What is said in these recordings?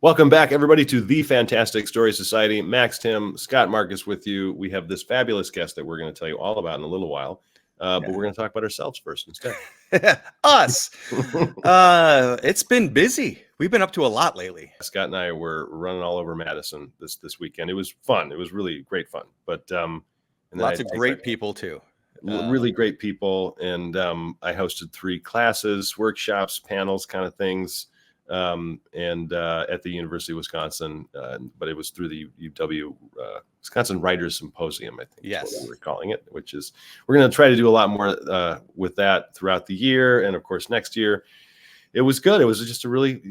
Welcome back, everybody, to the Fantastic Story Society. Max, Tim, Scott Markus with you. We have this fabulous guest that we're going to tell you all about in a little while, but we're going to talk about ourselves first instead. Us. It's been busy. We've been up to a lot lately. Scott and I were running all over Madison this weekend. It was fun. It was really great fun. But and lots of great people too. Really great people, and I hosted 3 classes, workshops, panels, kind of things. At the University of Wisconsin, but it was through the UW Wisconsin Writers Symposium, I think is what we're calling it, which is, we're going to try to do a lot more with that throughout the year. And of course, next year. It was good. It was just a really,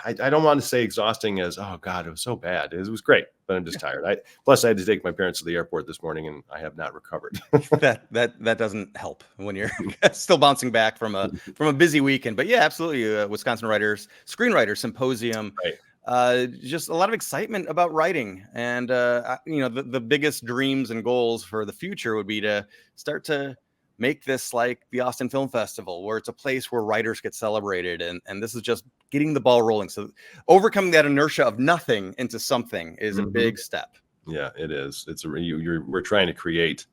I don't want to say exhausting as, oh God, it was so bad. It was great, but I'm just tired. Plus I had to take my parents to the airport this morning and I have not recovered. that doesn't help when you're still bouncing back from a busy weekend. But yeah, absolutely. Wisconsin Screenwriters Symposium. Right. Just a lot of excitement about writing. And, the biggest dreams and goals for the future would be to start to make this like the Austin Film Festival, where it's a place where writers get celebrated. And this is just getting the ball rolling. So overcoming that inertia of nothing into something is a big step. Yeah, it is. We're trying to create.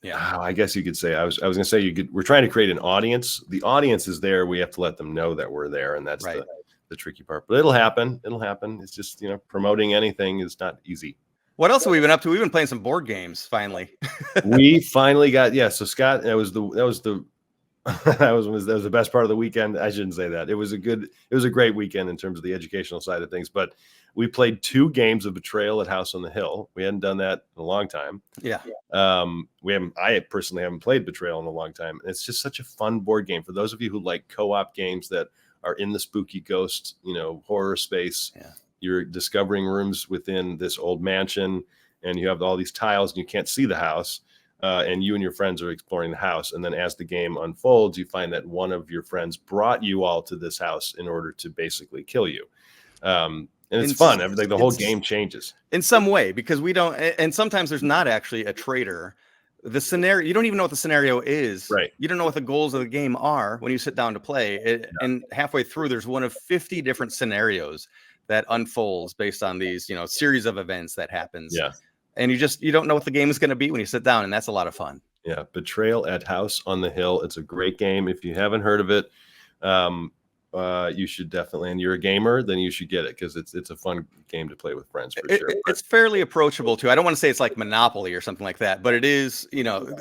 Yeah, I guess you could say, I was going to say we're trying to create an audience. The audience is there. We have to let them know that we're there. And that's right. the tricky part, but it'll happen. It's just, promoting anything is not easy. What else have we been up to? We've been playing some board games. Finally, we finally got So Scott, that was the best part of the weekend. I shouldn't say that. It was a great weekend in terms of the educational side of things. But we played 2 games of Betrayal at House on the Hill. We hadn't done that in a long time. Yeah. I personally haven't played Betrayal in a long time. It's just such a fun board game for those of you who like co-op games that are in the spooky ghost, horror space. Yeah. You're discovering rooms within this old mansion, and you have all these tiles, and you can't see the house. And you and your friends are exploring the house. And then as the game unfolds, you find that one of your friends brought you all to this house in order to basically kill you. And it's fun. Like the whole game changes in some way, because we don't. And sometimes there's not actually a traitor. The scenario, you don't even know what the scenario is. Right. You don't know what the goals of the game are when you sit down to play. And halfway through, there's one of 50 different scenarios that unfolds based on these, series of events that happens. Yeah. And you don't know what the game is going to be when you sit down, and that's a lot of fun. Yeah. Betrayal at House on the Hill. It's a great game. If you haven't heard of it, you should definitely, and you're a gamer, then you should get it, because it's a fun game to play with friends for sure. It's fairly approachable too. I don't want to say it's like Monopoly or something like that, but it is,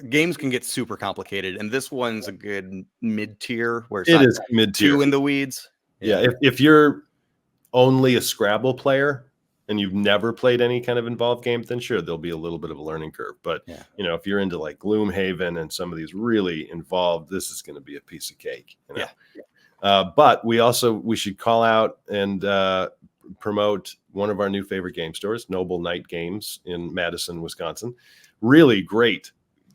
games can get super complicated, and this one's a good mid-tier where it is mid-tier, too in the weeds. Yeah. If you're only a Scrabble player and you've never played any kind of involved game, then sure, there'll be a little bit of a learning curve. But if you're into like Gloomhaven and some of these really involved, this is going to be a piece of cake. Yeah. But we should call out and promote one of our new favorite game stores, Noble Knight Games in Madison, Wisconsin. Really great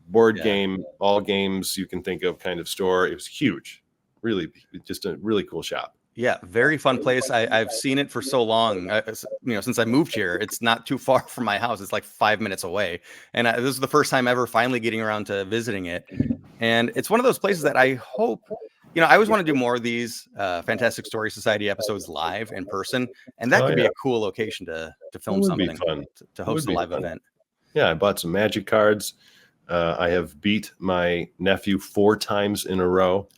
board game, all games you can think of kind of store. It was huge, really, just a really cool shop. Yeah, very fun place. I've seen it for so long, since I moved here. It's not too far from my house. It's like 5 minutes away. And this is the first time ever finally getting around to visiting it. And it's one of those places that I hope, I always want to do more of these Fantastic Story Society episodes live in person. And that could be a cool location to film something, to host a live event. Yeah, I bought some Magic cards. I have beat my nephew 4 times in a row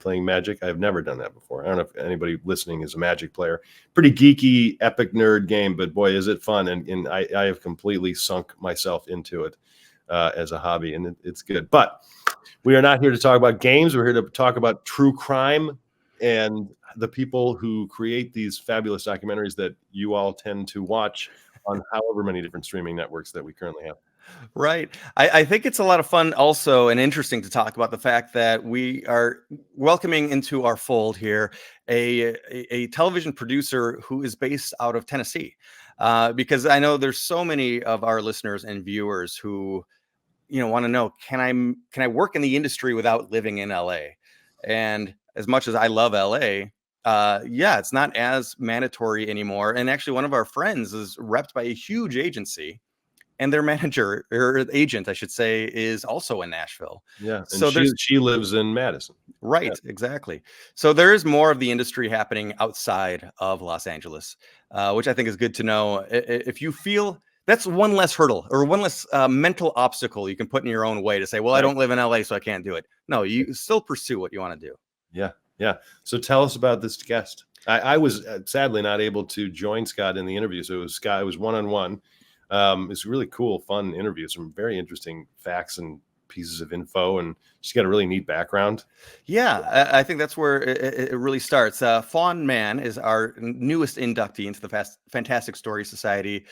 playing Magic. I've never done that before. I don't know if anybody listening is a Magic player. Pretty geeky, epic nerd game, but boy, is it fun. And I have completely sunk myself into it as a hobby, and it's good. But we are not here to talk about games. We're here to talk about true crime and the people who create these fabulous documentaries that you all tend to watch on however many different streaming networks that we currently have. Right. I think it's a lot of fun also, and interesting to talk about the fact that we are welcoming into our fold here a television producer who is based out of Tennessee, because I know there's so many of our listeners and viewers who, want to know, can I work in the industry without living in LA? And as much as I love LA, it's not as mandatory anymore. And actually, one of our friends is repped by a huge agency and their manager or agent, I should say, is also in Nashville. Yeah, and so she lives in Madison. Right, Yeah. exactly. So there is more of the industry happening outside of Los Angeles, which I think is good to know. If you feel that's one less hurdle or one less mental obstacle you can put in your own way to say, well, I don't live in LA, so I can't do it. No, you still pursue what you want to do. Yeah. Yeah. So tell us about this guest. I was sadly not able to join Scott in the interview. So it was one-on-one. It's a really cool, fun interview. Some very interesting facts and pieces of info, and she's got a really neat background. Yeah, I think that's where it really starts. Faun Mann is our newest inductee into the Fantastic Story Society.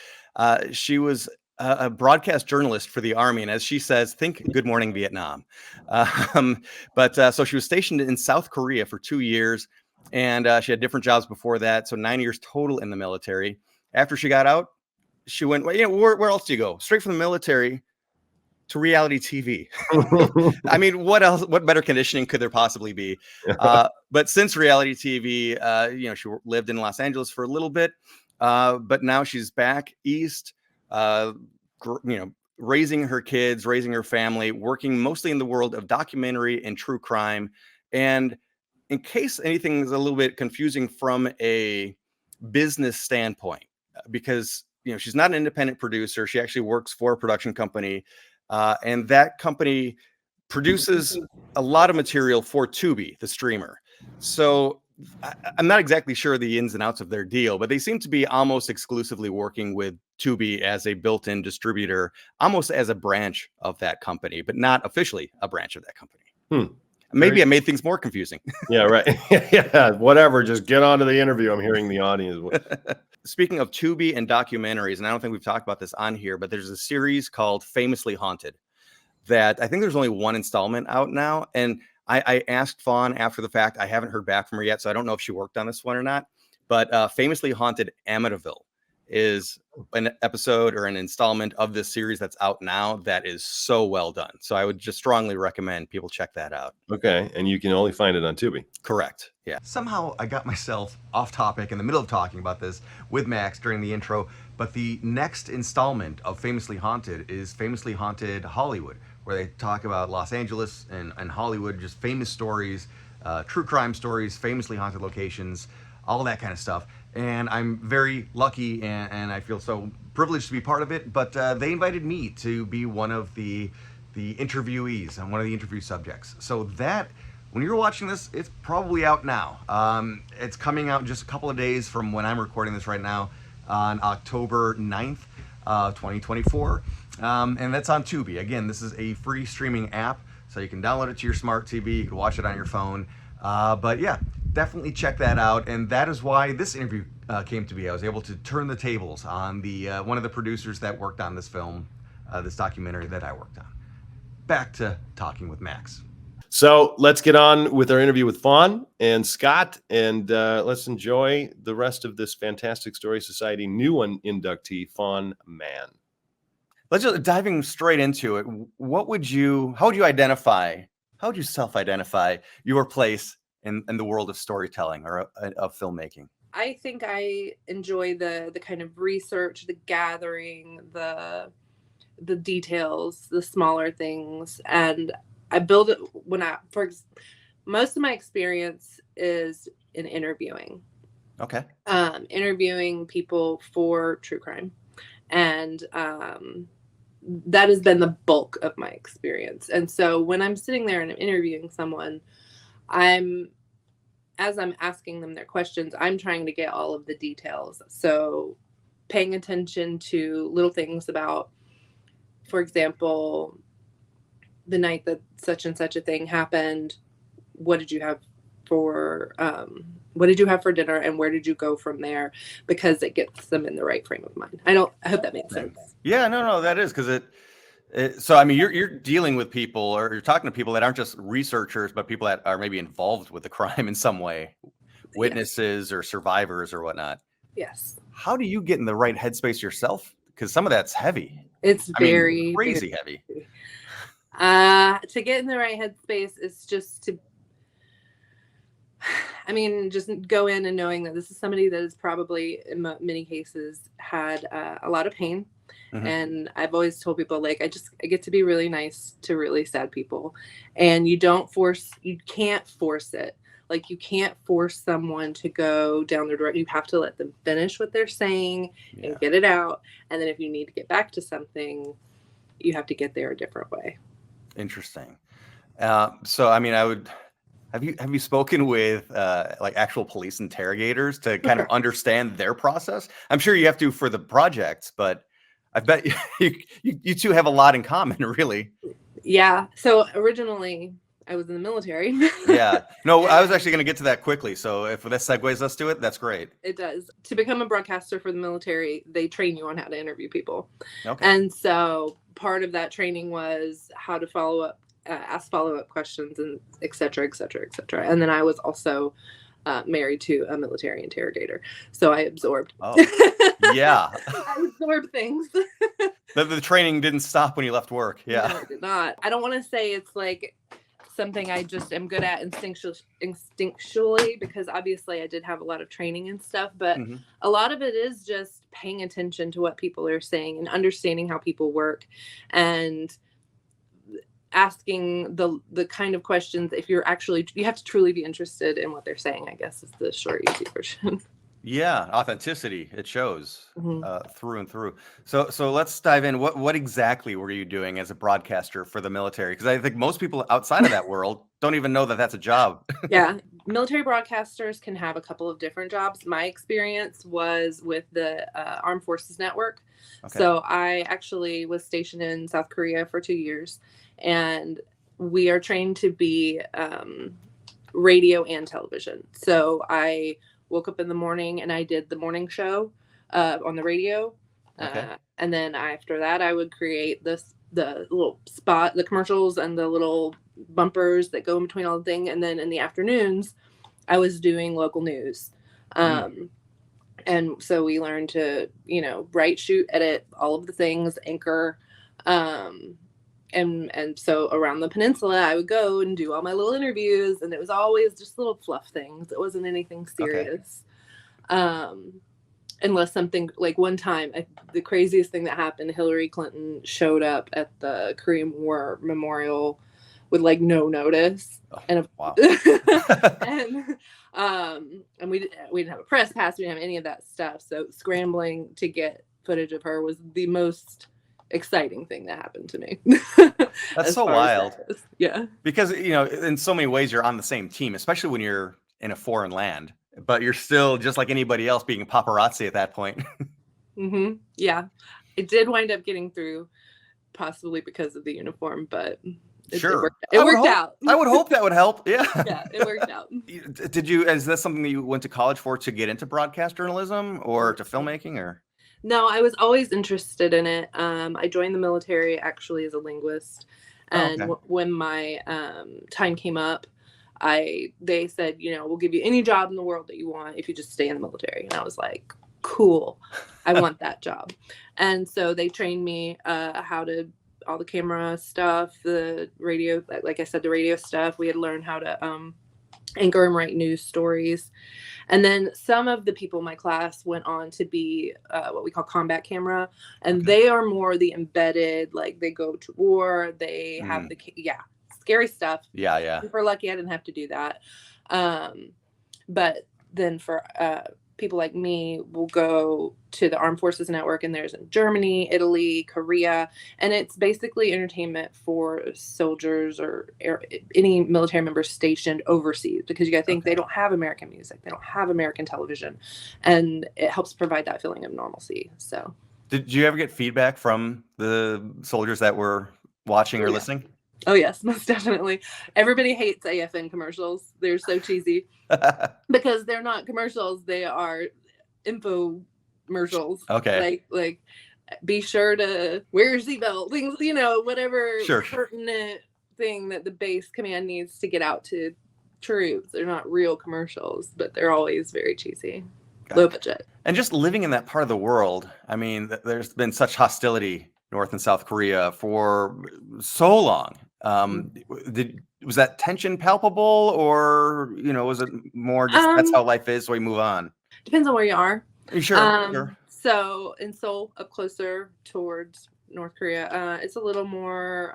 She was a broadcast journalist for the Army, and as she says, think Good Morning Vietnam. So she was stationed in South Korea for 2 years, and she had different jobs before that, so 9 years total in the military. After she got out, she went, well, where else do you go? Straight from the military to reality TV. I mean, what else? What better conditioning could there possibly be? But since reality TV, she lived in Los Angeles for a little bit, but now she's back east. Raising her kids, raising her family, working mostly in the world of documentary and true crime. And in case anything is a little bit confusing from a business standpoint, because she's not an independent producer, she actually works for a production company. And that company produces a lot of material for Tubi, the streamer. So I'm not exactly sure the ins and outs of their deal, but they seem to be almost exclusively working with Tubi as a built-in distributor, almost as a branch of that company, but not officially a branch of that company. Maybe I made things more confusing. Yeah, right. Yeah, whatever. Just get on to the interview. I'm hearing the audience. Speaking of Tubi and documentaries, and I don't think we've talked about this on here, but there's a series called Famously Haunted that I think there's only one installment out now. And I asked Faun after the fact. I haven't heard back from her yet, so I don't know if she worked on this one or not. But Famously Haunted Amityville is an episode or an installment of this series that's out now that is so well done. So I would just strongly recommend people check that out. Okay. And you can only find it on Tubi. Correct. Yeah. Somehow I got myself off topic in the middle of talking about this with Max during the intro, but the next installment of Famously Haunted is Famously Haunted Hollywood, where they talk about Los Angeles and Hollywood, just famous stories, true crime stories, famously haunted locations, all that kind of stuff. And I'm very lucky and I feel so privileged to be part of it, but they invited me to be one of the interviewees and one of the interview subjects. So that, when you're watching this, it's probably out now. It's coming out in just a couple of days from when I'm recording this right now on October 9th, 2024. And that's on Tubi. Again, this is a free streaming app, so you can download it to your smart TV, you can watch it on your phone. But yeah, definitely check that out. And that is why this interview came to be. I was able to turn the tables on the one of the producers that worked on this film, this documentary that I worked on. Back to talking with Max. So let's get on with our interview with Faun and Scott, and let's enjoy the rest of this Fantastic Story Society new inductee, Faun Mann. Let's just diving straight into it. How would you self-identify your place in the world of storytelling or of filmmaking? I think I enjoy the kind of research, the gathering, the details, the smaller things, and I build it most of my experience is in interviewing. Okay. Interviewing people for true crime. And that has been the bulk of my experience. And so when I'm sitting there and I'm interviewing someone, as I'm asking them their questions, I'm trying to get all of the details. So paying attention to little things about, for example, the night that such and such a thing happened, what did you have for dinner, and where did you go from there? Because it gets them in the right frame of mind. I hope that makes sense. Yeah, no, that is, because so I mean, you're dealing with people, or you're talking to people that aren't just researchers, but people that are maybe involved with the crime in some way, witnesses or survivors or whatnot. Yes. How do you get in the right headspace yourself? Because some of that's heavy. It's very crazy heavy. To get in the right headspace is just to, I mean, just go in and knowing that this is somebody that has probably, in many cases, had a lot of pain. And I've always told people, like, I get to be really nice to really sad people. And you can't force it. Like, you can't force someone to go down their direction. You have to let them finish what they're saying and get it out. And then if you need to get back to something, you have to get there a different way. Interesting. So, I mean, have you spoken with like actual police interrogators to kind of understand their process? I'm sure you have to for the projects, but I bet you two have a lot in common, really. Yeah. So originally I was in the military. Yeah. No, I was actually going to get to that quickly. So if that segues us to it, that's great. It does. To become a broadcaster for the military, they train you on how to interview people. Okay. And so part of that training was how to follow up, ask follow-up questions, and et cetera, et cetera, et cetera. And then I was also married to a military interrogator. So I absorbed. Oh, yeah. I absorbed things. The training didn't stop when you left work. Yeah. No, it did not. I don't want to say it's like something I just am good at instinctually, because obviously I did have a lot of training and stuff, but a lot of it is just paying attention to what people are saying and understanding how people work and asking the kind of questions. If you have to truly be interested in what they're saying, I guess, is the short, easy version. Yeah, authenticity, it shows through and through. So let's dive in. What exactly were you doing as a broadcaster for the military? Because I think most people outside of that world don't even know that that's a job. Yeah, military broadcasters can have a couple of different jobs. My experience was with the Armed Forces Network. Okay. So I actually was stationed in South Korea for 2 years, and we are trained to be radio and television. So I woke up in the morning and I did the morning show on the radio. Okay. And then after that, I would create the little spot, the commercials and the little bumpers that go in between all the thing. And then in the afternoons, I was doing local news. And so we learned to, write, shoot, edit, all of the things, anchor. And so around the peninsula, I would go and do all my little interviews, and it was always just little fluff things. It wasn't anything serious. Okay. Unless something, like one time, the craziest thing that happened, Hillary Clinton showed up at the Korean War Memorial with like no notice. Wow. And we didn't have a press pass. We didn't have any of that stuff. So scrambling to get footage of her was the most exciting thing that happened to me. That's so wild. Yeah. Because, in so many ways you're on the same team, especially when you're in a foreign land, but you're still just like anybody else being paparazzi at that point. Yeah. It did wind up getting through, possibly because of the uniform, but it worked out. I would hope that would help. Yeah. Yeah, it worked out. Is that something that you went to college for, to get into broadcast journalism or to filmmaking, or? No, I was always interested in it. I joined the military actually as a linguist. And when my time came up, they said, we'll give you any job in the world that you want if you just stay in the military. And I was like, cool, I want that job. And so they trained me how to, all the camera stuff, the radio, like I said, the radio stuff. We had learned how to anchor and write news stories. And then some of the people in my class went on to be what we call combat camera. And they are more the embedded, like they go to war, they have scary stuff. Yeah. Super lucky I didn't have to do that. But then for people like me, will go to the Armed Forces Network, and there's in Germany, Italy, Korea, and it's basically entertainment for soldiers or any military members stationed overseas, because you got to think they don't have American music, they don't have American television, and it helps provide that feeling of normalcy. So, did you ever get feedback from the soldiers that were watching or listening? Oh, yes, most definitely. Everybody hates AFN commercials. They're so cheesy because they're not commercials. They are infomercials. Okay. Like be sure to wear your seatbelt, things, whatever pertinent thing that the base command needs to get out to troops. They're not real commercials, but they're always very cheesy, low budget. And just living in that part of the world, I mean, there's been such hostility North and South Korea for so long. was that tension palpable, or was it more just that's how life is, so we move on? Depends on where you are. Sure, sure. So in Seoul, up closer towards North Korea, it's a little more.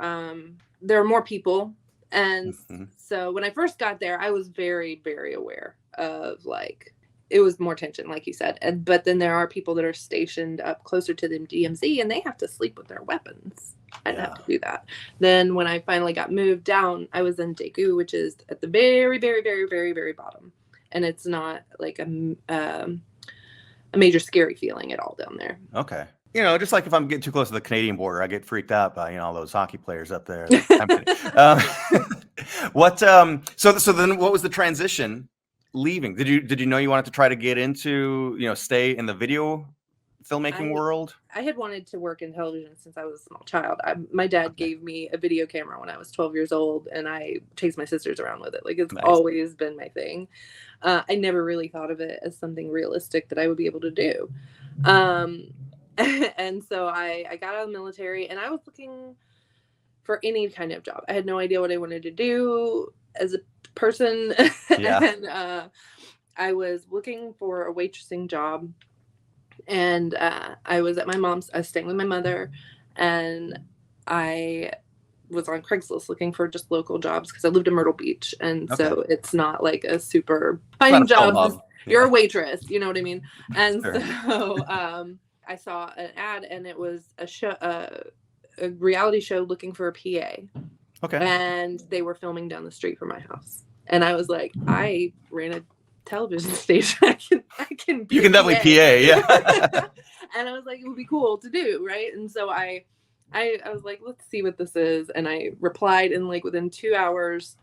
There are more people, and so when I first got there, I was very, very aware of it was more tension, like you said. But then there are people that are stationed up closer to the DMZ, and they have to sleep with their weapons. I didn't have to do that. Then when I finally got moved down, I was in Daegu, which is at the very, very, very, very, very bottom, and it's not like a major scary feeling at all down there. Okay. Just like if I'm getting too close to the Canadian border, I get freaked out by all those hockey players up there. So then what was the transition leaving? Did you know you wanted to try to get into stay in the video filmmaking world? I had wanted to work in television since I was a small child. My dad gave me a video camera when I was 12 years old, and I chased my sisters around with it. It's always been my thing. I never really thought of it as something realistic that I would be able to do. And so I got out of the military, and I was looking for any kind of job. I had no idea what I wanted to do as a person. And I was looking for a waitressing job, and I was at my mom's. I was staying with my mother, and I was on Craigslist looking for just local jobs because I lived in Myrtle Beach, and so it's not like a super finding jobs. You're a waitress, you know what I mean? And so I saw an ad, and it was a show, a reality show looking for a PA. Okay. And they were filming down the street from my house, and I was like, I ran a television station. I can. You can definitely PA, yeah. And I was like, it would be cool to do, right? And so I was like, let's see what this is, and I replied, and within 2 hours,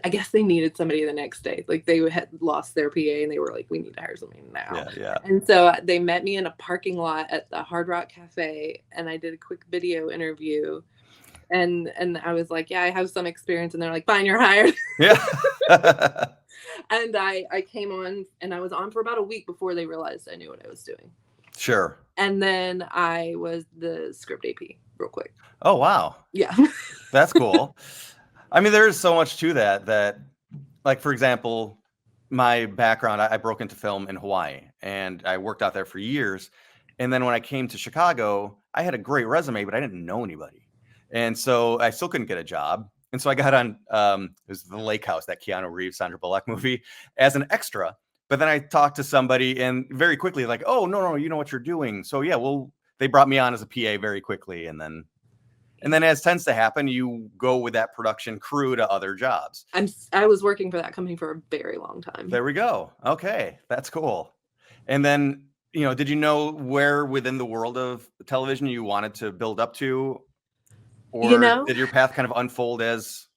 I guess they needed somebody the next day. They had lost their PA, and they were like, we need to hire somebody now. Yeah. And so they met me in a parking lot at the Hard Rock Cafe, and I did a quick video interview. And I was like, yeah, I have some experience. And they're like, fine, you're hired. Yeah. And I came on, and I was on for about a week before they realized I knew what I was doing. Sure. And then I was the script AP real quick. Oh, wow. Yeah. That's cool. I mean, there is so much to that, for example, my background, I broke into film in Hawaii, and I worked out there for years. And then when I came to Chicago, I had a great resume, but I didn't know anybody. And so I still couldn't get a job. And so I got on, it was The Lake House, that Keanu Reeves, Sandra Bullock movie, as an extra. But then I talked to somebody, and very quickly, oh, no, you know what you're doing. So yeah, they brought me on as a PA very quickly. And then as tends to happen, you go with that production crew to other jobs. I was working for that company for a very long time. There we go. Okay. That's cool. And then, did you know where within the world of television you wanted to build up to? Or did your path kind of unfold as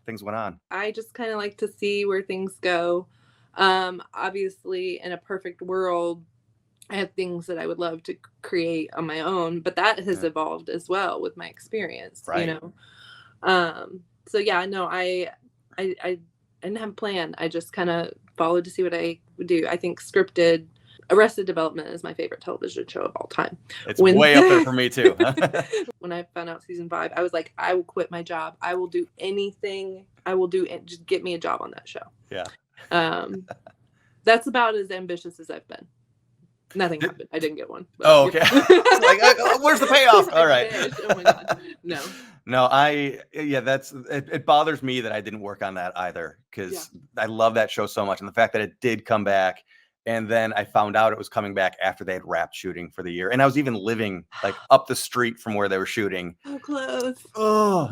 things went on? I just kind of like to see where things go. Obviously, in a perfect world, I have things that I would love to create on my own, but that has evolved as well with my experience, right. So yeah, no, I didn't have a plan. I just kind of followed to see what I would do. I think scripted. Arrested Development is my favorite television show of all time. It's way up there for me too. When I found out season 5, I was like, I will quit my job. I will do anything. I will do it. Just get me a job on that show. Yeah. That's about as ambitious as I've been. Nothing happened. I didn't get one. Oh, okay. Where's the payoff? All right. Oh my God. No, it bothers me that I didn't work on that either, because I love that show so much. And the fact that it did come back, and then I found out it was coming back after they had wrapped shooting for the year. And I was even living up the street from where they were shooting. So close. Oh,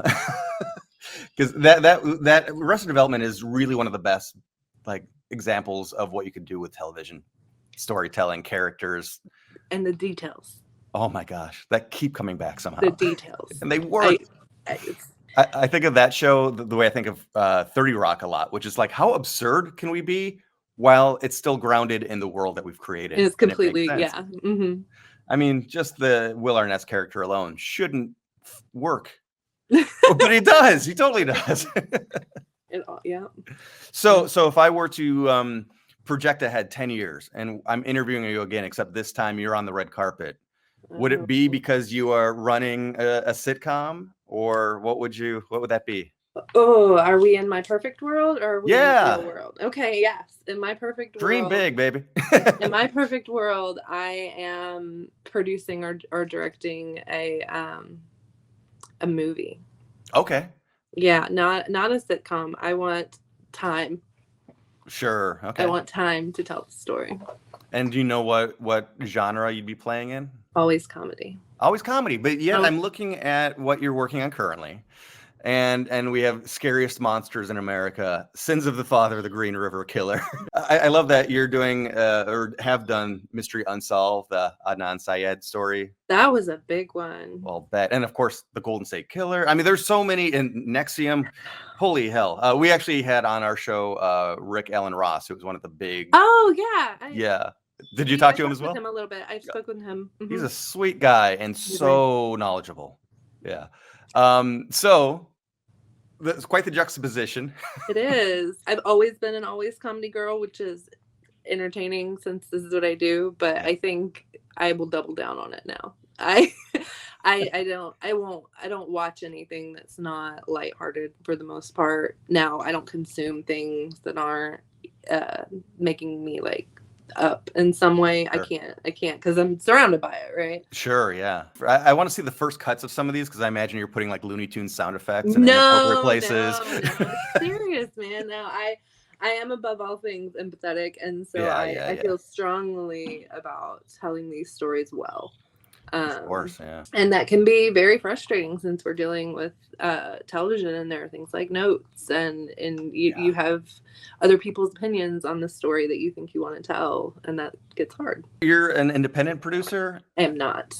because that Arrested Development is really one of the best examples of what you could do with television. Storytelling, characters, and the details. Oh my gosh, that keep coming back somehow. The details, and they work. I think of that show the way I think of 30 Rock a lot, which is how absurd can we be while it's still grounded in the world that we've created. It's completely, yeah. Mm-hmm. I mean, just the Will Arnett's character alone shouldn't work, but he does. He totally does. Yeah. So if I were to project ahead 10 years and I'm interviewing you again, except this time you're on the red carpet, would it be because you are running a sitcom, or what would that be? Oh, are we in my perfect world or are we in Yeah. the real world? Okay, yes. In my perfect Dream world. big, baby. In my perfect world, I am producing or directing a movie. Okay. Yeah, not a sitcom. I want time. Sure. Okay. I want time to tell the story. And do you know what genre you'd be playing in? Always comedy. Always comedy, but yet Oh. I'm looking at what you're working on currently. And we have Scariest Monsters in America, Sins of the Father, the Green River Killer. I love that you're doing or have done Mystery Unsolved, the Adnan Syed story. That was a big one. Well, bet. And of course, the Golden State Killer. I mean, there's so many in NXIVM. Holy hell. We actually had on our show Rick Allen Ross, who was one of the big. Oh, yeah. Yeah. Did you talk to him as well? I spoke with him a little bit. I spoke with him. Mm-hmm. He's a sweet guy and so knowledgeable. Yeah. So that's quite the juxtaposition. It is. I've always been an always comedy girl, which is entertaining since this is what I do, but I think I will double down on it now. I don't watch anything that's not lighthearted for the most part. Now, I don't consume things that aren't making me like up in some way. Sure. I can't because I'm surrounded by it, right? Sure, yeah. I want to see the first cuts of some of these because I imagine you're putting like Looney Tunes sound effects in inappropriate places. No, serious, man. No, I am above all things empathetic, and so I feel strongly about telling these stories well. Of course, yeah. And that can be very frustrating since we're dealing with television, and there are things like notes, and you have other people's opinions on the story that you think you want to tell, and that gets hard. You're an independent producer? I am not.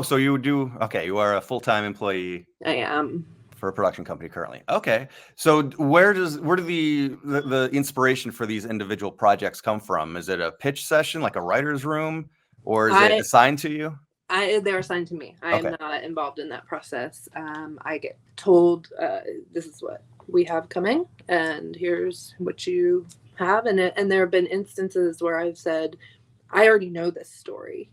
So you you are a full-time employee. I am. For a production company currently. Okay. So where do the inspiration for these individual projects come from? Is it a pitch session, like a writer's room, or is it assigned to you? They're assigned to me. I am not involved in that process. I get told, this is what we have coming, and here's what you have. And there have been instances where I've said, I already know this story.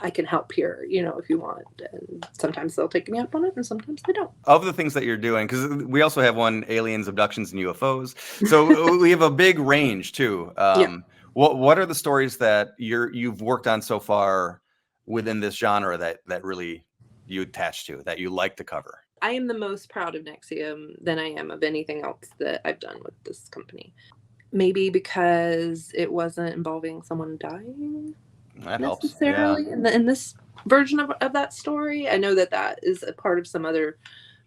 I can help here, if you want. And sometimes they'll take me up on it, and sometimes they don't. Of the things that you're doing, because we also have one, aliens, abductions, and UFOs. So we have a big range too. What are the stories that you've worked on so far within this genre that really you attach to, that you like to cover? I am the most proud of NXIVM than I am of anything else that I've done with this company. Maybe because it wasn't involving someone dying. That necessarily helps. Yeah. In this version of that story. I know that is a part of some other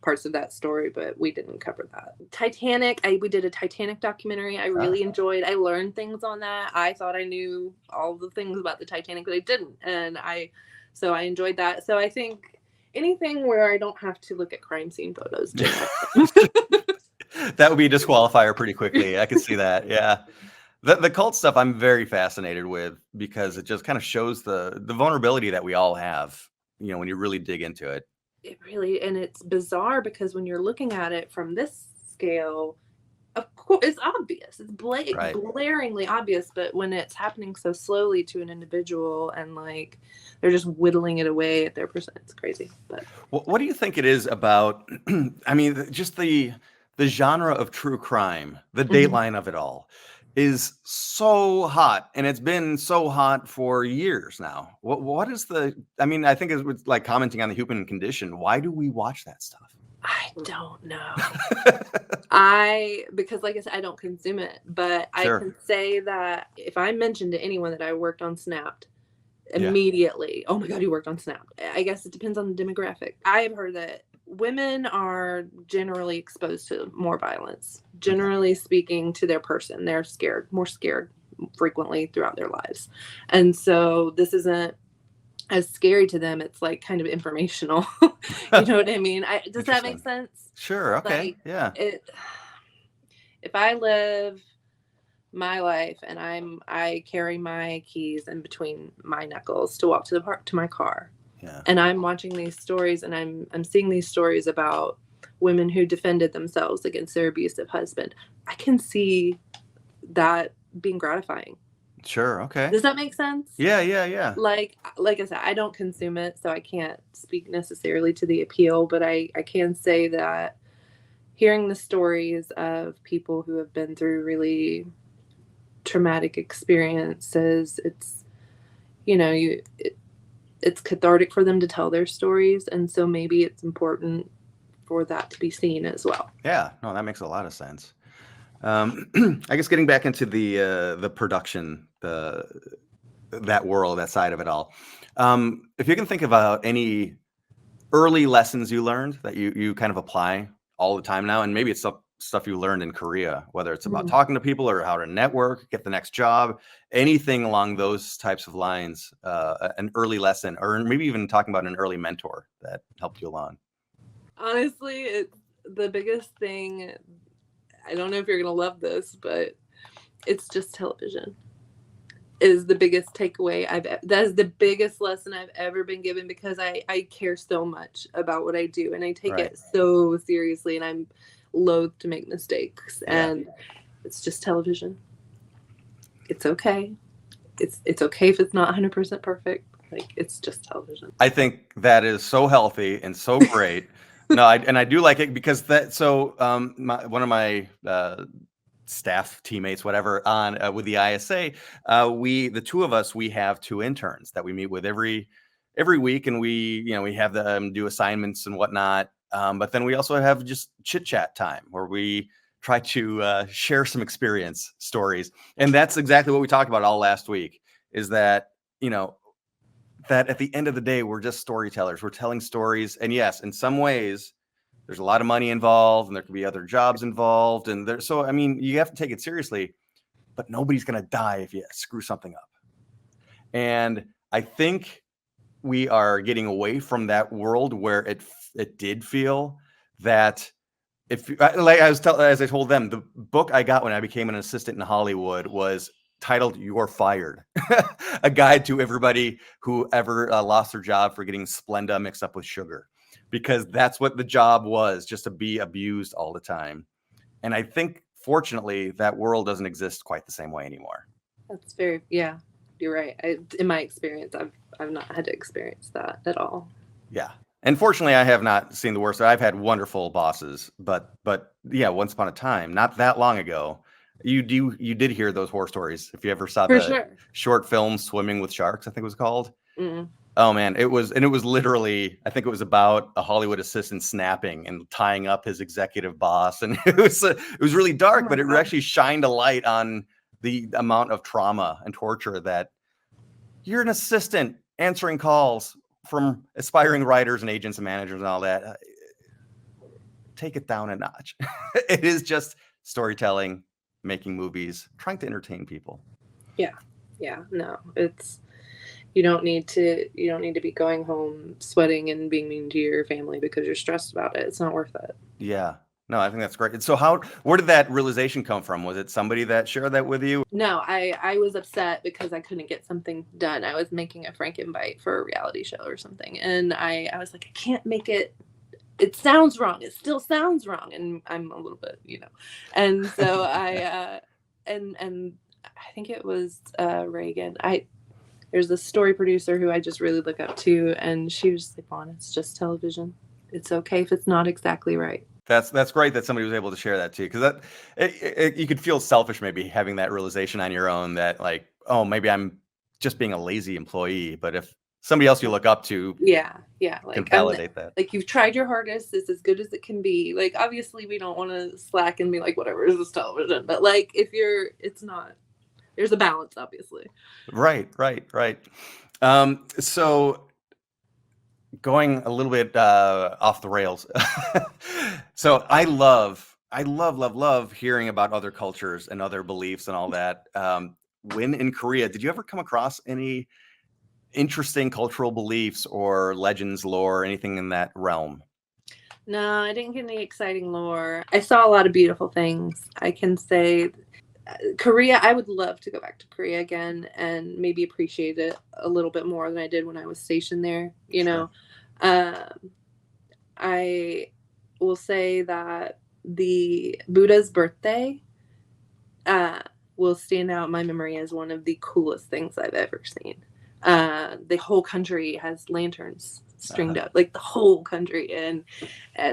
parts of that story, but we didn't cover that. Titanic, we did a Titanic documentary. I really enjoyed. I learned things on that. I thought I knew all the things about the Titanic, but I didn't, and so I enjoyed that. So I think anything where I don't have to look at crime scene photos. That would be a disqualifier pretty quickly. I could see that. Yeah. The cult stuff I'm very fascinated with because it just kind of shows the vulnerability that we all have, when you really dig into it. It really, and it's bizarre because when you're looking at it from this scale, of course, it's obvious. It's blaringly obvious, but when it's happening so slowly to an individual and like they're just whittling it away at their percent, it's crazy. But what do you think it is about, just the genre of true crime, the dateline of it all is so hot, and it's been so hot for years now. What is I think it's like commenting on the human condition. Why do we watch that stuff? I don't know. Because like I said, I don't consume it, but I can say that if I mention to anyone that I worked on Snapped, immediately, oh my God, you worked on Snapped. I guess it depends on the demographic. I have heard that women are generally exposed to more violence, generally speaking, to their person. They're more scared frequently throughout their lives. And so this isn't as scary to them. It's like kind of informational. You know what I mean? Does that make sense? Sure. Okay. Like, if I live my life and I carry my keys in between my knuckles to walk to my car. Yeah. And I'm watching these stories, and I'm seeing these stories about women who defended themselves against their abusive husband. I can see that being gratifying. Sure. Okay. Does that make sense? Yeah. Like I said, I don't consume it, so I can't speak necessarily to the appeal, but I can say that hearing the stories of people who have been through really traumatic experiences, it's, you know, it's cathartic for them to tell their stories, and so maybe it's important for that to be seen as well. Yeah, no, that makes a lot of sense. I guess getting back into the production, that world, that side of it all. If you can think about any early lessons you learned that you kind of apply all the time now, and maybe it's stuff you learned in Korea, whether it's about talking to people or how to network, get the next job, anything along those types of lines, an early lesson, or maybe even talking about an early mentor that helped you along. Honestly, it's the biggest thing. I don't know if you're going to love this, but it's just television is the biggest takeaway that is the biggest lesson I've ever been given, because I care so much about what I do, and I take it so seriously, and I'm loath to make mistakes. And it's just television. It's okay. It's okay if it's not 100% perfect. Like, it's just television. I think that is so healthy and so great. No, I do like it, because one of my staff teammates, whatever, on with the ISA, the two of us, we have 2 interns that we meet with every week, and we have them do assignments and whatnot. But then we also have just chit chat time where we try to share some experience stories, and that's exactly what we talked about all last week. Is that that at the end of the day, we're just storytellers. We're telling stories, and yes, in some ways, there's a lot of money involved, and there could be other jobs involved. And so, I mean, you have to take it seriously, but nobody's going to die if you screw something up. And I think we are getting away from that world where it did feel that as I told them, the book I got when I became an assistant in Hollywood was titled "You're Fired," a guide to everybody who ever lost their job for getting Splenda mixed up with sugar. Because that's what the job was, just to be abused all the time. And I think, fortunately, that world doesn't exist quite the same way anymore. That's you're right. In my experience, I've not had to experience that at all. Yeah. And fortunately, I have not seen the worst. I've had wonderful bosses, but yeah, once upon a time, not that long ago, you did hear those horror stories. If you ever saw short film Swimming with Sharks, I think it was called. Oh man, it was literally, I think it was about a Hollywood assistant snapping and tying up his executive boss, and it was really dark, but it actually shined a light on the amount of trauma and torture that you're an assistant answering calls from aspiring writers and agents and managers and all that. Take it down a notch. It is just storytelling, making movies, trying to entertain people. No, it's. You don't need to be going home sweating and being mean to your family because you're stressed about it. It's not worth it. Yeah. No, I think that's great. So where did that realization come from? Was it somebody that shared that with you? No, I was upset because I couldn't get something done. I was making a Frankenbite for a reality show or something. And I was like, I can't make it. It sounds wrong. It still sounds wrong. And I'm a little bit, And so and I think it was Reagan. There's this story producer who I just really look up to, and she was like, "Faun, it's just television. It's okay if it's not exactly right." That's great that somebody was able to share that too, because you could feel selfish maybe having that realization on your own that, like, oh, maybe I'm just being a lazy employee. But if somebody else you look up to, like, can validate that. Like, you've tried your hardest. It's as good as it can be. Like, obviously, we don't want to slack and be like, whatever, is this television? But like, it's not. There's a balance, obviously. Right. So going a little bit off the rails. So I love hearing about other cultures and other beliefs and all that. When in Korea, did you ever come across any interesting cultural beliefs or legends, lore, anything in that realm? No, I didn't get any exciting lore. I saw a lot of beautiful things. I can say Korea, I would love to go back to Korea again and maybe appreciate it a little bit more than I did when I was stationed there. I will say that the Buddha's birthday will stand out in my memory as one of the coolest things I've ever seen. The whole country has lanterns stringed up, like the whole country, and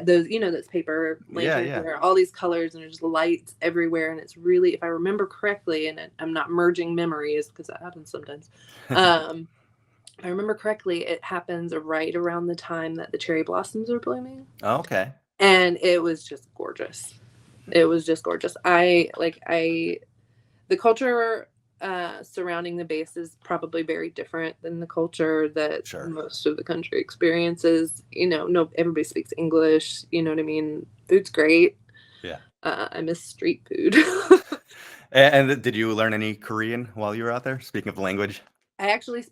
those, you know, those paper lanterns where all these colors and there's lights everywhere, and it's really, if I remember correctly, and I'm not merging memories because that happens sometimes. If I remember correctly, it happens right around the time that the cherry blossoms are blooming. Oh, okay. And it was just gorgeous. It was just gorgeous. The culture surrounding the base is probably very different than the culture that most of the country experiences. You know, no, everybody speaks English. You know what I mean? Food's great. Yeah. I miss street food. And did you learn any Korean while you were out there? Speaking of the language, I actually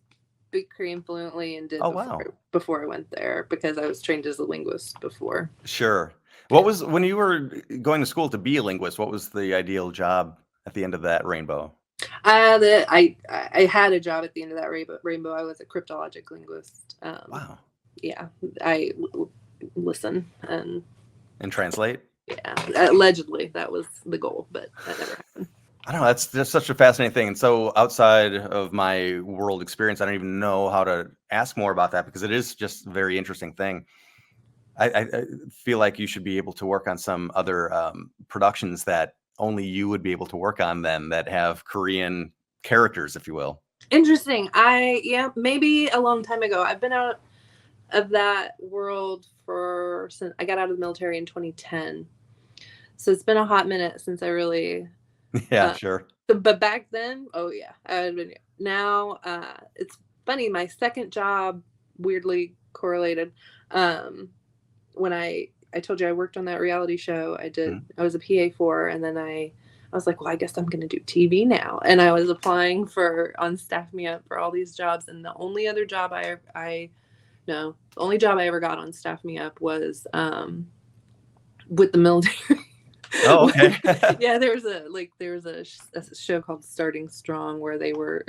speak Korean fluently and did before I went there, because I was trained as a linguist before. Sure. What was, when you were going to school to be a linguist, what was the ideal job at the end of that rainbow? I had a job at the end of that rainbow. I was a cryptologic linguist. Wow. Yeah, I listen and translate. Yeah, allegedly that was the goal, but that never happened. I don't know. That's just such a fascinating thing. And so outside of my world experience, I don't even know how to ask more about that, because it is just a very interesting thing. I feel like you should be able to work on some other productions that only you would be able to work on, then, that have Korean characters, if you will. Interesting. Maybe a long time ago. I've been out of that world since I got out of the military in 2010. So it's been a hot minute since I really... sure. But back then, now it's funny. My second job, weirdly correlated, when I told you I worked on that reality show, I was a PA for, and then I was like, well, I guess I'm going to do TV now. And I was applying on Staff Me Up for all these jobs. And the only other job the only job I ever got on Staff Me Up was with the military. Oh, okay. Yeah, there was a show called Starting Strong where they were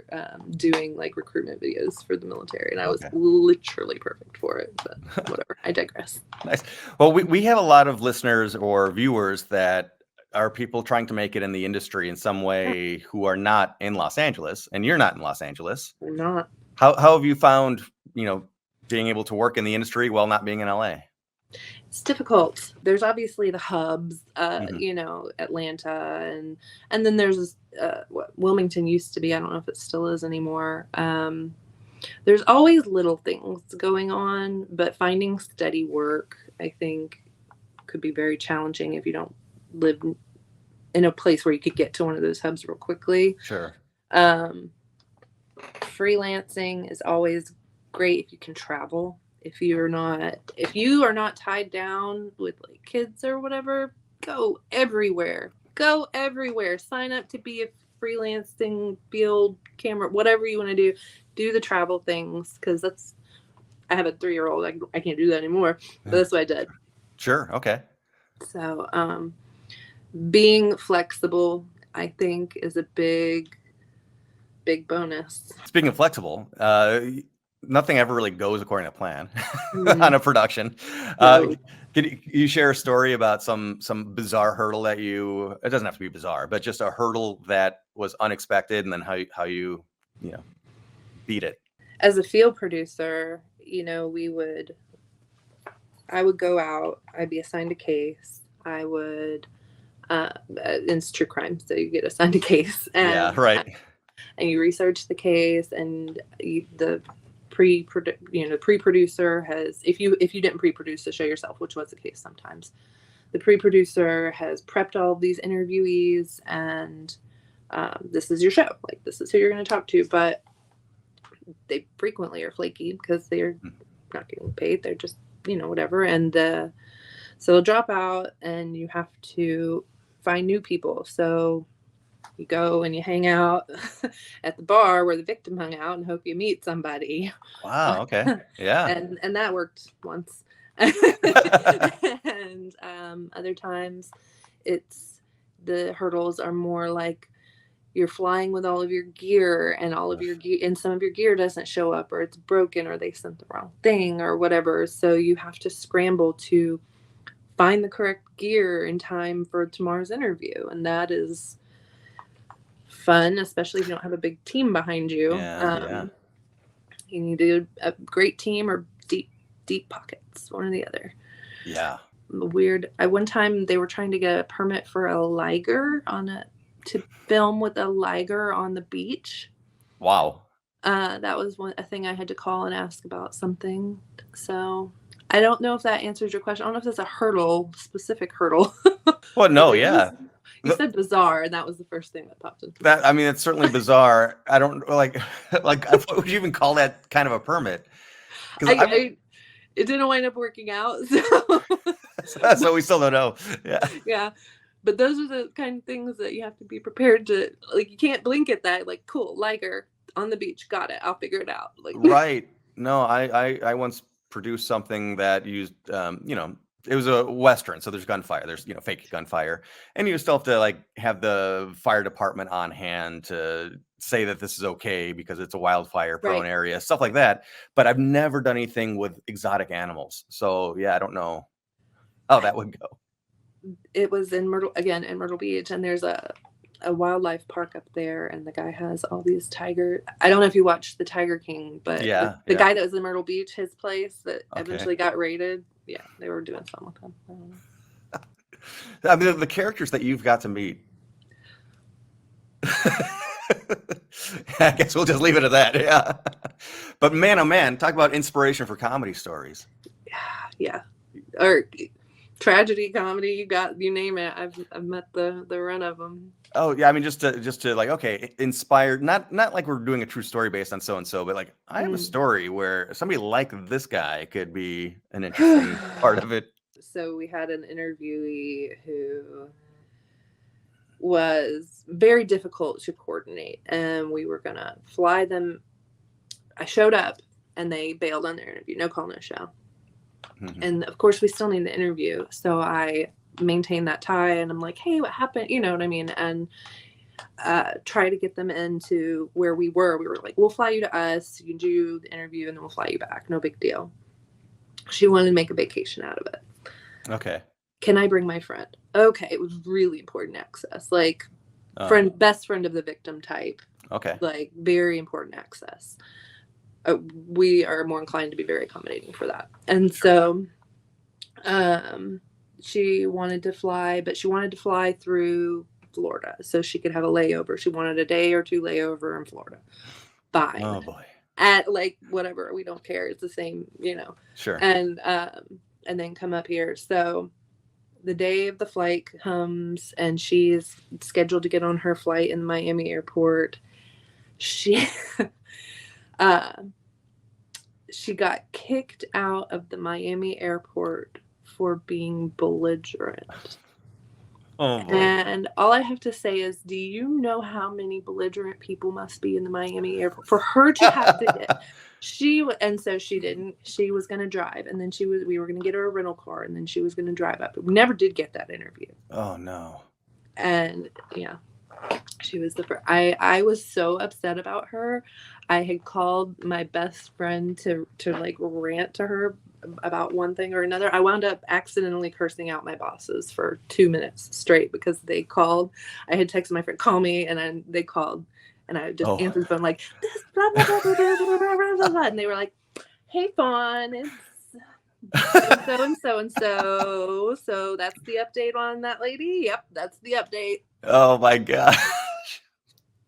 doing like recruitment videos for the military, and I was literally perfect for it. But whatever, I digress. Nice. Well, we have a lot of listeners or viewers that are people trying to make it in the industry in some way who are not in Los Angeles, and you're not in Los Angeles. I'm not. How have you found, being able to work in the industry while not being in LA? It's difficult. There's obviously the hubs, Atlanta, and then there's what Wilmington used to be. I don't know if it still is anymore. There's always little things going on, but finding steady work, I think, could be very challenging if you don't live in a place where you could get to one of those hubs real quickly. Sure. Freelancing is always great if you can travel. If you are not tied down with like kids or whatever, go everywhere. Sign up to be a freelancing field camera, whatever you want to do. Do the travel things, because I have a 3-year-old. I can't do that anymore, but that's what I did. Sure. Okay. So being flexible, I think, is a big bonus. Speaking of flexible, nothing ever really goes according to plan on a production. No. Can you share a story about some bizarre hurdle that it doesn't have to be bizarre, but just a hurdle that was unexpected, and then how you beat it? As a field producer, I would go out, I'd be assigned a case. I would, it's true crime, so you get assigned a case. And, and you research the case, and the pre-producer has, if you didn't pre-produce the show yourself, which was the case sometimes, the pre-producer has prepped all of these interviewees, and this is your show, like this is who you're going to talk to, but they frequently are flaky because they're not getting paid, they're just whatever, and so they'll drop out, and you have to find new people. So you go and you hang out at the bar where the victim hung out and hope you meet somebody. Wow. Okay. Yeah. and that worked once. And other times it's the hurdles are more like you're flying with all of your gear, and all of your gear, and some of your gear doesn't show up, or it's broken, or they sent the wrong thing, or whatever. So you have to scramble to find the correct gear in time for tomorrow's interview. And that is fun, especially if you don't have a big team behind you. You need a great team or deep pockets, one or the other. Yeah. Weird. One time they were trying to get a permit for a liger to film with a liger on the beach. Wow. That was a thing I had to call and ask about something. So I don't know if that answers your question. I don't know if that's a specific hurdle. Well, no, yeah. You said bizarre, and that was the first thing that popped into that. I mean, it's certainly bizarre. I don't like what would you even call that kind of a permit? It didn't wind up working out. So we still don't know. Yeah. Yeah. But those are the kind of things that you have to be prepared to, like, you can't blink at that. Like, cool, liger on the beach. Got it. I'll figure it out. Like, right. No, I once produced something that used, it was a Western. So there's gunfire. There's, fake gunfire. And you still have to like have the fire department on hand to say that this is okay because it's a wildfire prone area, stuff like that. But I've never done anything with exotic animals. So yeah, I don't know how that would go. It was in Myrtle Beach, and there's a wildlife park up there, and the guy has all these tiger. I don't know if you watched The Tiger King, but the guy that was in Myrtle Beach, his place that eventually got raided. Yeah, they were doing something with him. I don't know. I mean, the characters that you've got to meet. I guess we'll just leave it at that. Yeah. But man, oh man, talk about inspiration for comedy stories. Yeah. Or tragedy, comedy, you name it. I've met the run of them. Oh yeah, I mean just to like, okay, inspired, not like we're doing a true story based on so and so, but like I have a story where somebody like this guy could be an interesting part of it. So we had an interviewee who was very difficult to coordinate, and we were gonna fly them. I showed up and they bailed on their interview. No call, no show. Mm-hmm. And of course we still need the interview. So I maintain that tie, and I'm like, hey, what happened? You know what I mean? And try to get them into where we were. We were like, we'll fly you to us, you do the interview, and then we'll fly you back. No big deal. She wanted to make a vacation out of it. Okay. Can I bring my friend? Okay. It was really important access. Like best friend of the victim type. Okay. Like very important access. We are more inclined to be very accommodating for that. And so she wanted to fly, but she wanted to fly through Florida so she could have a layover. She wanted a day or two layover in Florida. Fine. Oh boy. At like whatever, we don't care. It's the same, Sure. And then come up here. So the day of the flight comes, and she's scheduled to get on her flight in the Miami airport. She got kicked out of the Miami airport for being belligerent. Oh boy. And all I have to say is, do you know how many belligerent people must be in the Miami airport for her to have to get? And so she didn't. She was going to drive, and then we were going to get her a rental car, and then she was going to drive up. But we never did get that interview. Oh no. And yeah, she was the first. I was so upset about her. I had called my best friend to like rant to her about one thing or another. I wound up accidentally cursing out my bosses for 2 minutes straight because they called. I had texted my friend, call me, and then they called, and I just answered the phone like, this blah, blah, blah, blah, blah, blah, blah, blah, blah. And they were like, hey, Faun, it's so and so and so. So that's the update on that lady. Yep, that's the update. Oh my gosh.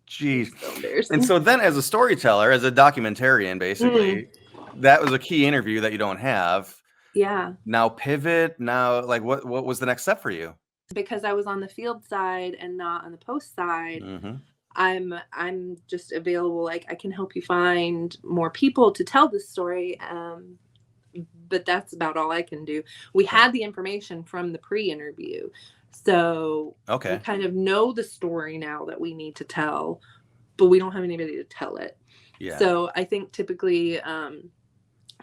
Jeez. So and so then as a storyteller, as a documentarian, basically, that was a key interview that you don't have. Yeah. Now pivot. Now, like, what was the next step for you? Because I was on the field side and not on the post side. Mm-hmm. I'm just available. Like, I can help you find more people to tell this story. But that's about all I can do. We had the information from the pre-interview. So we kind of know the story now that we need to tell, but we don't have anybody to tell it. Yeah. So I think typically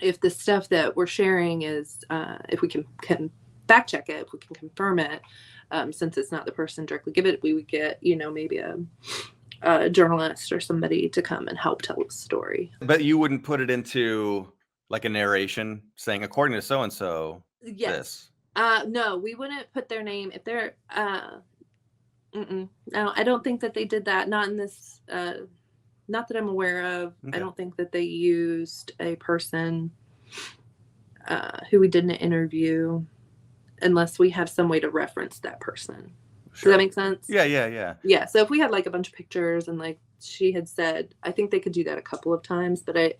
if the stuff that we're sharing is, if we can fact check it, if we can confirm it, since it's not the person directly give it, we would get, maybe a journalist or somebody to come and help tell the story. But you wouldn't put it into like a narration saying, according to so-and-so, this. No, we wouldn't put their name if they're, no, I don't think that they did that. Not in this Not that I'm aware of. Okay. I don't think that they used a person who we didn't interview unless we have some way to reference that person. Sure. Does that make sense? Yeah. Yeah. So if we had like a bunch of pictures and like she had said, I think they could do that a couple of times, but I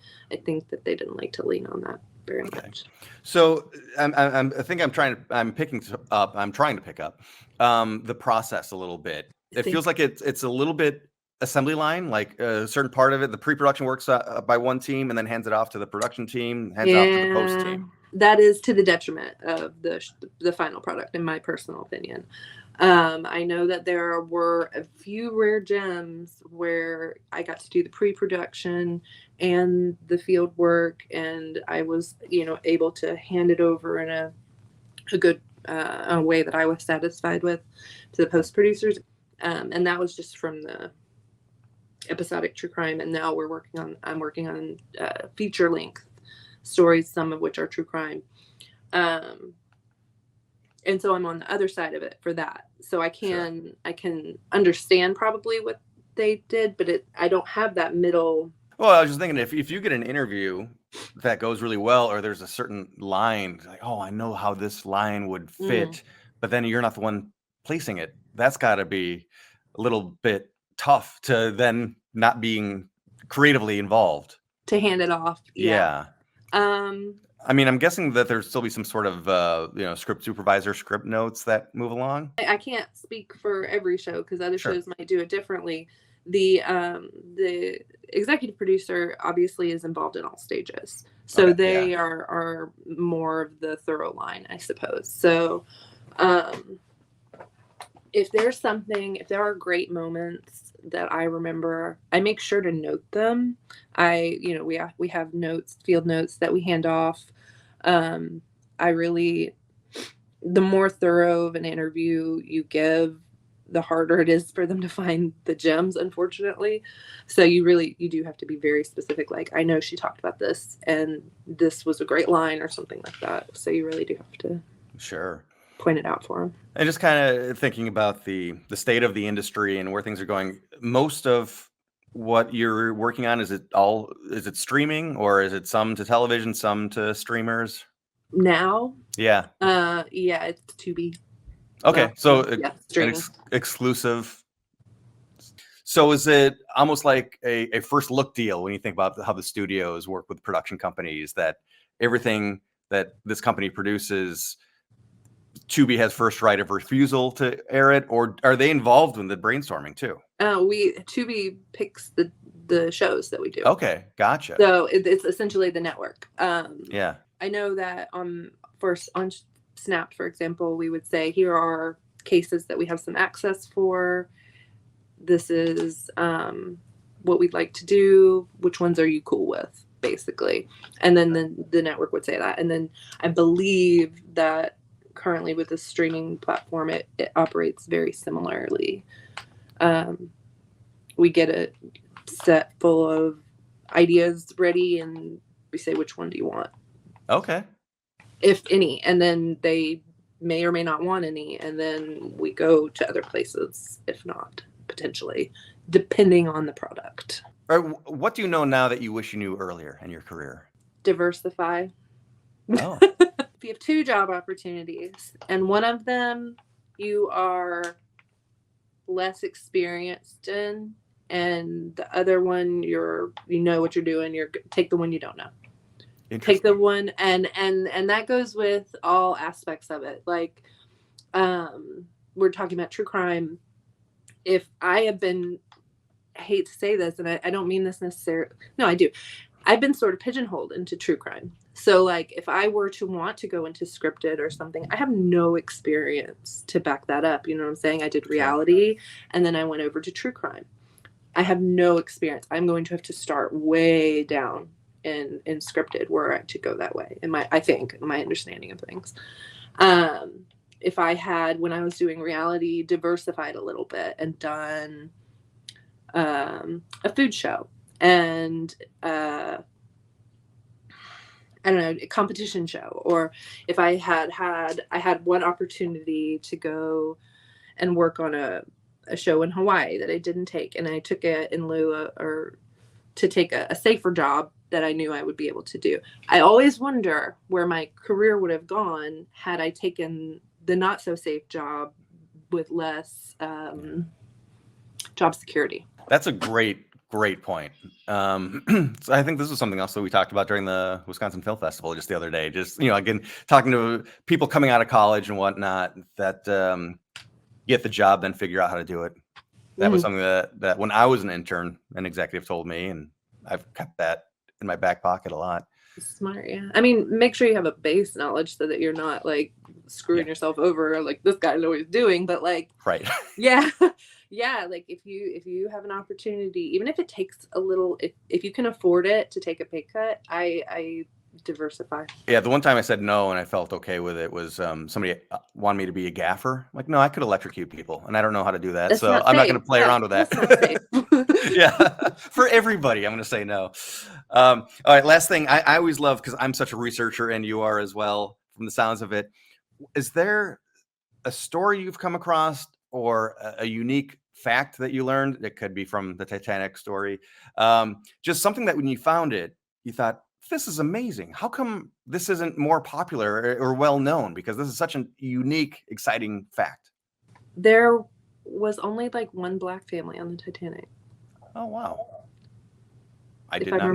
think that they didn't like to lean on that very much. So I'm trying to pick up the process a little bit. It feels like it's a little bit assembly line, like a certain part of it. The pre-production works by one team and then hands it off to the production team, hands off to the post team. That is to the detriment of the final product, in my personal opinion. I know that there were a few rare gems where I got to do the pre-production and the field work, and I was, able to hand it over in a good way that I was satisfied with to the post producers. And that was just from the episodic true crime. And now I'm working on feature length stories, some of which are true crime. And so I'm on the other side of it for that. So I can understand probably what they did, but I don't have that middle. Well, I was just thinking, if you get an interview that goes really well, or there's a certain line, like, oh, I know how this line would fit, but then you're not the one placing it. That's got to be a little bit tough to then not being creatively involved. To hand it off. Yeah. I mean, I'm guessing that there'll still be some sort of, script supervisor, script notes that move along. I can't speak for every show because other shows might do it differently. The executive producer obviously is involved in all stages. So they are more of the thorough line, I suppose. So if there are great moments that I remember, I make sure to note them. We have notes, field notes that we hand off. The more thorough of an interview you give, the harder it is for them to find the gems, unfortunately. So you do have to be very specific. Like, I know she talked about this and this was a great line or something like that. So you really do have to point it out for them. And just kind of thinking about the state of the industry and where things are going, most of what you're working on, is it streaming, or is it some to television, some to streamers? Now? Yeah. It's Tubi. Okay. So streaming. Exclusive. So is it almost like a first look deal when you think about how the studios work with production companies, that everything that this company produces, Tubi has first right of refusal to air it, or are they involved in the brainstorming too? Tubi picks the shows that we do. Okay, gotcha. So it's essentially the network. Yeah. I know that on Snapped, for example, we would say, here are cases that we have some access for. This is what we'd like to do. Which ones are you cool with, basically? And then the network would say that. And then I believe that currently with the streaming platform, it operates very similarly. We get a set full of ideas ready and we say, which one do you want? Okay. If any. And then they may or may not want any. And then we go to other places, if not, potentially, depending on the product. What do you know now that you wish you knew earlier in your career? Diversify. Oh. If you have 2 job opportunities and one of them you are less experienced in, and the other one you know what you're doing, take the one you don't know. Take the one, and that goes with all aspects of it. Like, we're talking about true crime. If I have been, I hate to say this, and I don't mean this necessarily. No, I do. I've been sort of pigeonholed into true crime. So, like, if I were to want to go into scripted or something, I have no experience to back that up. You know what I'm saying? I did reality, and then I went over to true crime. I have no experience. I'm going to have to start way down in scripted were I to go that way. I think my understanding of things. If I had, when I was doing reality, diversified a little bit and done a food show and I don't know, a competition show, or if I had one opportunity to go and work on a show in Hawaii that I didn't take, and I took it in lieu of, or to take a safer job that I knew I would be able to do. I always wonder where my career would have gone had I taken the not so safe job with less job security. That's a great point. So I think this was something else that we talked about during the Wisconsin Film Festival just the other day. Just, again, talking to people coming out of college and whatnot that get the job, then figure out how to do it. That was something that when I was an intern, an executive told me, and I've kept that in my back pocket a lot. Smart, yeah. I mean, make sure you have a base knowledge so that you're not like screwing yourself over, like this guy knows what he's doing, but like, right. Yeah. Yeah. Like if you have an opportunity, even if it takes a little, if you can afford it to take a pay cut, I diversify. Yeah. The one time I said no and I felt okay with it was somebody wanted me to be a gaffer. I'm like, no, I could electrocute people and I don't know how to do that. So I'm not going to play around with that. Yeah. For everybody, I'm going to say no. All right. Last thing I always love, because I'm such a researcher and you are as well from the sounds of it. Is there a story you've come across or a unique fact that you learned? It could be from the Titanic story. Just something that when you found it, you thought, this is amazing. How come this isn't more popular or well known? Because this is such a unique, exciting fact. There was only like one Black family on the Titanic. Oh, wow. If I'm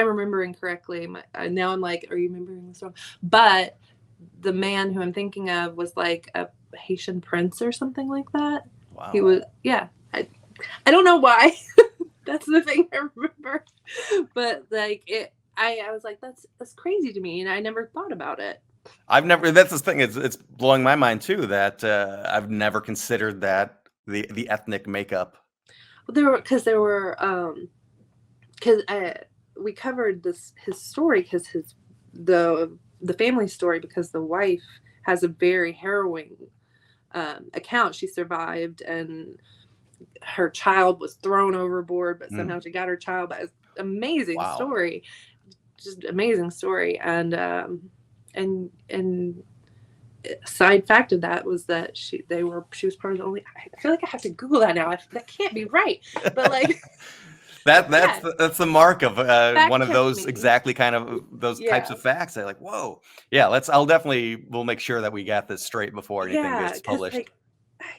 remembering correctly, now I'm like, are you remembering this wrong? But the man who I'm thinking of was like a Haitian prince or something like that. Wow. He was, yeah. I don't know why. That's the thing I remember. But like I was like, that's crazy to me, and I never thought about it. That's the thing. It's blowing my mind too that I've never considered that the ethnic makeup. Well, we covered his story because the family story, because the wife has a very harrowing account. She survived and her child was thrown overboard, but somehow she got her child. But it's amazing story, just amazing story. And side fact of that was that she was part of the only. I feel like I have to Google that now. That can't be right, but like. That's the mark of one of those exactly kind of those types of facts. They're like, whoa, yeah. We'll make sure that we got this straight before anything gets published. Like, I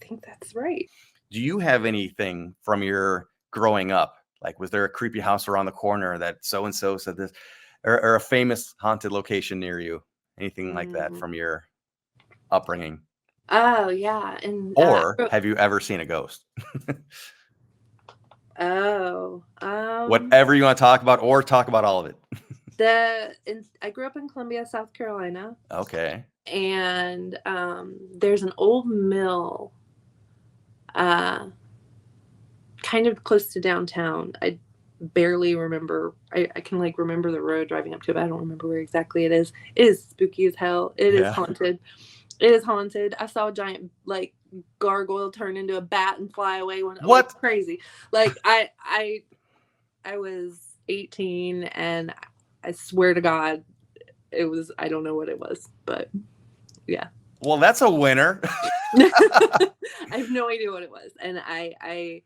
think that's right. Do you have anything from your growing up? Like, was there a creepy house around the corner that so and so said this, or a famous haunted location near you? Anything like that from your upbringing? Oh yeah, and or have you ever seen a ghost? Whatever you want to talk about, or talk about all of it. I grew up in Columbia, South Carolina. Okay. And there's an old mill kind of close to downtown. I barely remember. I can like remember the road driving up to it, but I don't remember where exactly it is. It is spooky as hell. It is haunted. It is haunted. I saw a giant like gargoyle turn into a bat and fly away. What? Crazy. Like I was 18 and I swear to God it was, I don't know what it was, but yeah. Well, that's a winner. I have no idea what it was. And I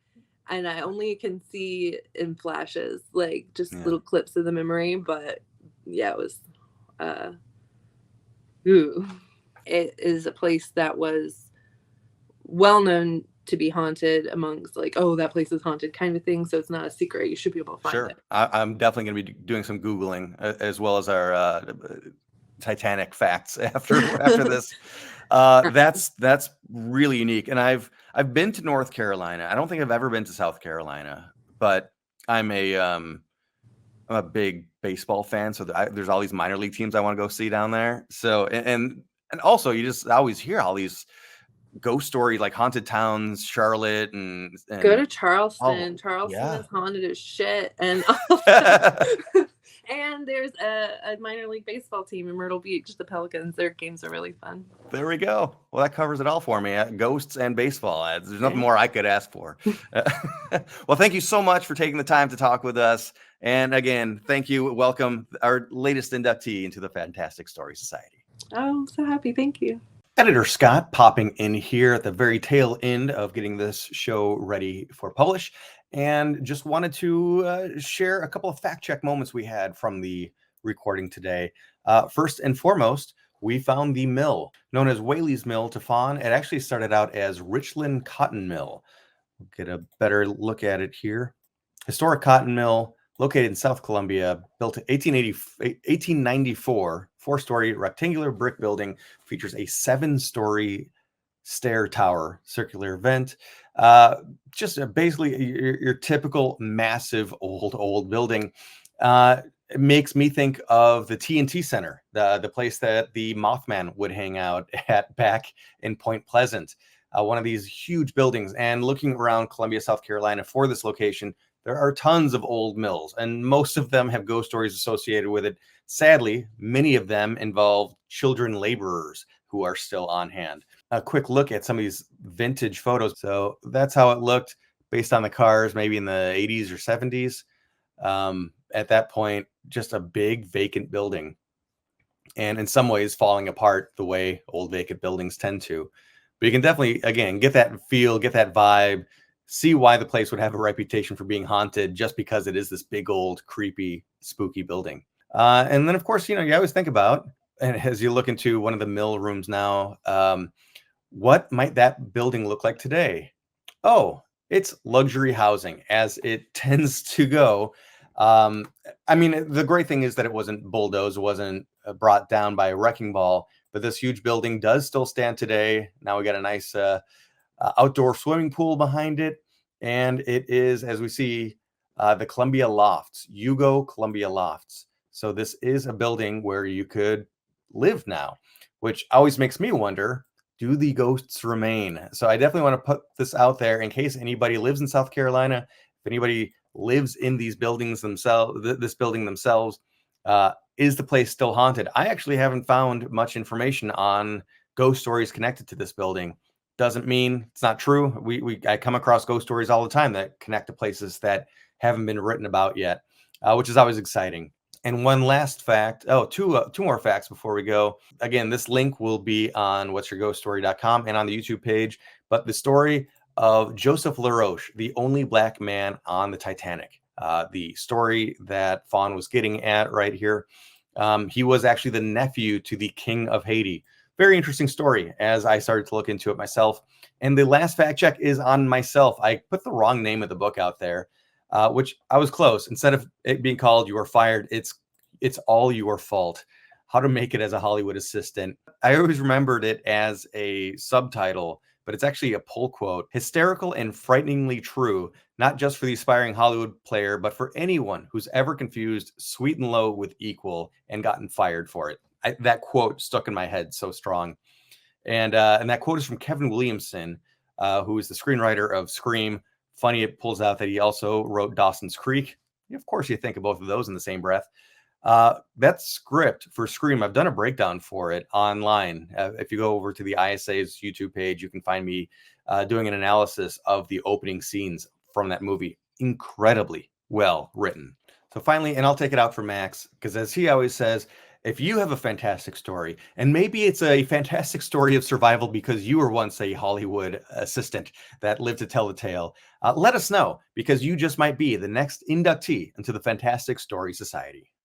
only can see in flashes, like just little clips of the memory, but yeah, it was it is a place that was well known to be haunted amongst like, oh, that place is haunted kind of thing. So it's not a secret. You should be able to find it. I'm definitely going to be doing some Googling as well as our Titanic facts after this. That's really unique. And I've been to North Carolina. I don't think I've ever been to South Carolina, but I'm a big baseball fan. So there's all these minor league teams I want to go see down there. So, and also you just always hear all these ghost stories like haunted towns, Charlotte and go to Charleston. Charleston is haunted as shit. And and there's a minor league baseball team in Myrtle Beach, the Pelicans. Their games are really fun. There we go. Well, that covers it all for me. Ghosts and baseball ads. There's nothing more I could ask for. Well, thank you so much for taking the time to talk with us. And again, thank you. Welcome our latest inductee into the Fantastic Story Society. Oh, I'm so happy. Thank you. Editor Scott popping in here at the very tail end of getting this show ready for publish. and just wanted to share a couple of fact check moments we had from the recording today. First and foremost, we found the mill known as Whaley's Mill to Faun. It actually started out as Richland Cotton Mill. We'll get a better look at it here. Historic cotton mill located in South Columbia, built in 1894, four-story rectangular brick building, features a 7-story stair tower, circular vent. Just basically your typical massive old building. It makes me think of the TNT Center, the place that the Mothman would hang out at back in Point Pleasant. One of these huge buildings. And looking around Columbia, South Carolina for this location, there are tons of old mills, and most of them have ghost stories associated with it. Sadly, many of them involve children laborers who are still on hand. A quick look at some of these vintage photos. So that's how it looked based on the cars, maybe in the 80s or 70s. At that point, just a big vacant building, and in some ways falling apart the way old vacant buildings tend to. But you can definitely, again, get that feel, get that vibe, see why the place would have a reputation for being haunted just because it is this big old creepy spooky building. And then of course, you always think about, and as you look into one of the mill rooms now, what might that building look like today? Oh, it's luxury housing, as it tends to go. I mean, the great thing is that it wasn't bulldozed, it wasn't brought down by a wrecking ball, but this huge building does still stand today. Now we got a nice outdoor swimming pool behind it, and it is, as we see, the Columbia Lofts, Yugo Columbia Lofts. So this is a building where you could live now, which always makes me wonder, do the ghosts remain? So I definitely want to put this out there in case anybody lives in South Carolina, if anybody lives in these buildings themselves, this building themselves, is the place still haunted? I actually haven't found much information on ghost stories connected to this building. Doesn't mean it's not true. I come across ghost stories all the time that connect to places that haven't been written about yet, which is always exciting. And one last fact, two more facts before we go. Again, this link will be on whatsyourghoststory.com and on the YouTube page, but the story of Joseph LaRoche, the only black man on the Titanic, the story that Faun was getting at right here. He was actually the nephew to the King of Haiti. Very interesting story as I started to look into it myself. And the last fact check is on myself. I put the wrong name of the book out there, which I was close. Instead of it being called "You Are Fired," it's All Your Fault: How to Make It as a Hollywood Assistant. I always remembered it as a subtitle, but it's actually a pull quote. Hysterical and frighteningly true, not just for the aspiring Hollywood player, but for anyone who's ever confused sweet and low with equal and gotten fired for it. That quote stuck in my head so strong. And that quote is from Kevin Williamson, who is the screenwriter of Scream. Funny, it pulls out that he also wrote Dawson's Creek. Of course, you think of both of those in the same breath. That script for Scream, I've done a breakdown for it online. If you go over to the ISA's YouTube page, you can find me doing an analysis of the opening scenes from that movie. Incredibly well written. So finally, and I'll take it out for Max, because as he always says, if you have a fantastic story, and maybe it's a fantastic story of survival because you were once a Hollywood assistant that lived to tell the tale, let us know, because you just might be the next inductee into the Fantastic Story Society.